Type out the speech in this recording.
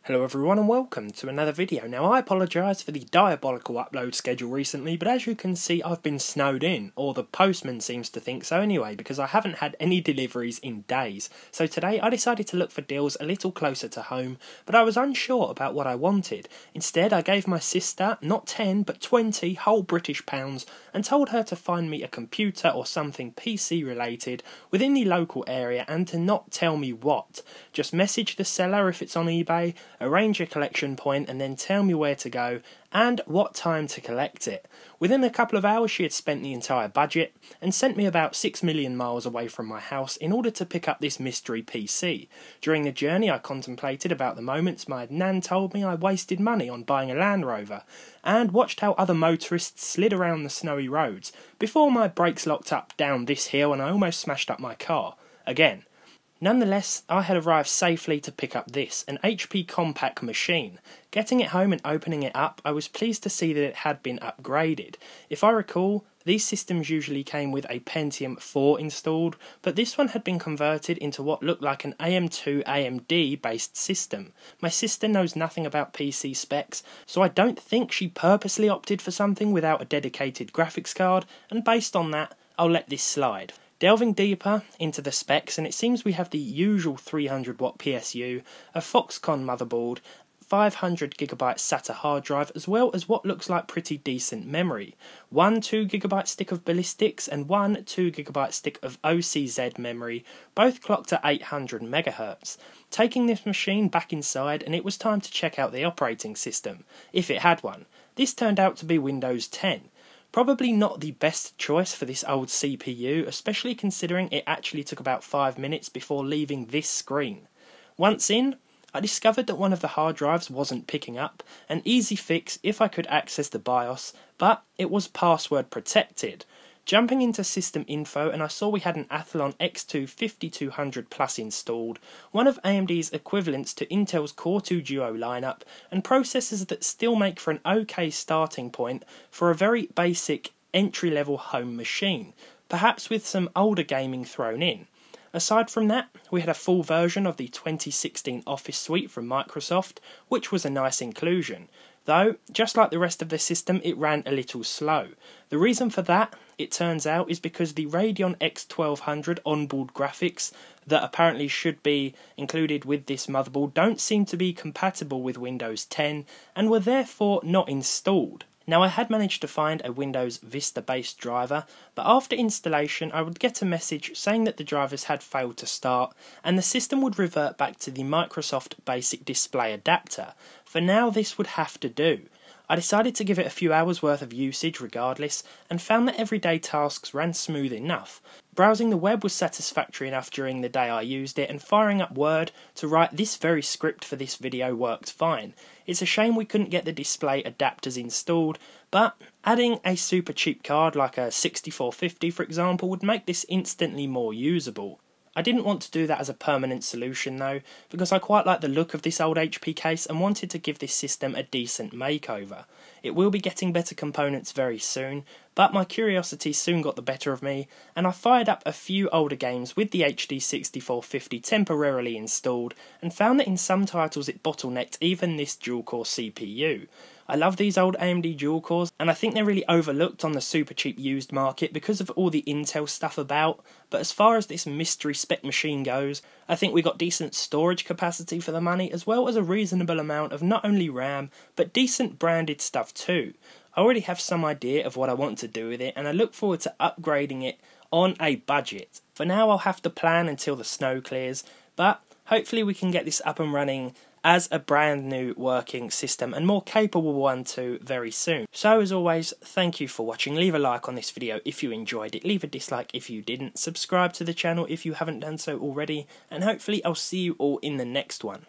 Hello everyone and welcome to another video. Now I apologise for the diabolical upload schedule recently, but as you can see I've been snowed in, or the postman seems to think so anyway, because I haven't had any deliveries in days. So today I decided to look for deals a little closer to home, but I was unsure about what I wanted. Instead I gave my sister not 10 but 20 whole British pounds and told her to find me a computer or something PC related within the local area and to not tell me what. Just message the seller if it's on eBay, arrange a collection point and then tell me where to go and what time to collect it. Within a couple of hours she had spent the entire budget and sent me about 6 million miles away from my house in order to pick up this mystery PC. During the journey I contemplated about the moments my nan told me I wasted money on buying a Land Rover and watched how other motorists slid around the snowy roads before my brakes locked up down this hill and I almost smashed up my car again. Nonetheless, I had arrived safely to pick up this, an HP Compaq machine. Getting it home and opening it up, I was pleased to see that it had been upgraded. If I recall, these systems usually came with a Pentium 4 installed, but this one had been converted into what looked like an AM2 AMD based system. My sister knows nothing about PC specs, so I don't think she purposely opted for something without a dedicated graphics card, and based on that, I'll let this slide. Delving deeper into the specs, and it seems we have the usual 300 watt PSU, a Foxconn motherboard, 500GB SATA hard drive, as well as what looks like pretty decent memory. One 2GB stick of ballistics and one 2GB stick of OCZ memory, both clocked at 800MHz. Taking this machine back inside, and it was time to check out the operating system, if it had one. This turned out to be Windows 10. Probably not the best choice for this old CPU, especially considering it actually took about 5 minutes before leaving this screen. Once in, I discovered that one of the hard drives wasn't picking up, an easy fix if I could access the BIOS, but it was password protected. Jumping into system info and I saw we had an Athlon X2 5200 Plus installed, one of AMD's equivalents to Intel's Core 2 Duo lineup, and processors that still make for an okay starting point for a very basic entry-level home machine, perhaps with some older gaming thrown in. Aside from that, we had a full version of the 2016 Office Suite from Microsoft, which was a nice inclusion. Though, just like the rest of the system, it ran a little slow. The reason for that, it turns out, is because the Radeon X1200 onboard graphics that apparently should be included with this motherboard don't seem to be compatible with Windows 10 and were therefore not installed. Now I had managed to find a Windows Vista based driver, but after installation I would get a message saying that the drivers had failed to start and the system would revert back to the Microsoft Basic Display adapter. For now this would have to do. I decided to give it a few hours worth of usage regardless and found that everyday tasks ran smooth enough. Browsing the web was satisfactory enough during the day I used it, and firing up Word to write this very script for this video worked fine. It's a shame we couldn't get the display adapters installed, but adding a super cheap card like a 6450 for example would make this instantly more usable. I didn't want to do that as a permanent solution though, because I quite like the look of this old HP case and wanted to give this system a decent makeover. It will be getting better components very soon, but my curiosity soon got the better of me, and I fired up a few older games with the HD 6450 temporarily installed, and found that in some titles it bottlenecked even this dual-core CPU. I love these old AMD dual-cores, and I think they're really overlooked on the super cheap used market because of all the Intel stuff about, but as far as this mystery spec machine goes, I think we got decent storage capacity for the money, as well as a reasonable amount of not only RAM, but decent branded stuff too. I already have some idea of what I want to do with it, and I look forward to upgrading it on a budget. For now I'll have to plan until the snow clears, but hopefully we can get this up and running as a brand new working system, and more capable one too, very soon. So as always, thank you for watching. Leave a like on this video if you enjoyed it, leave a dislike if you didn't, subscribe to the channel if you haven't done so already, and hopefully I'll see you all in the next one.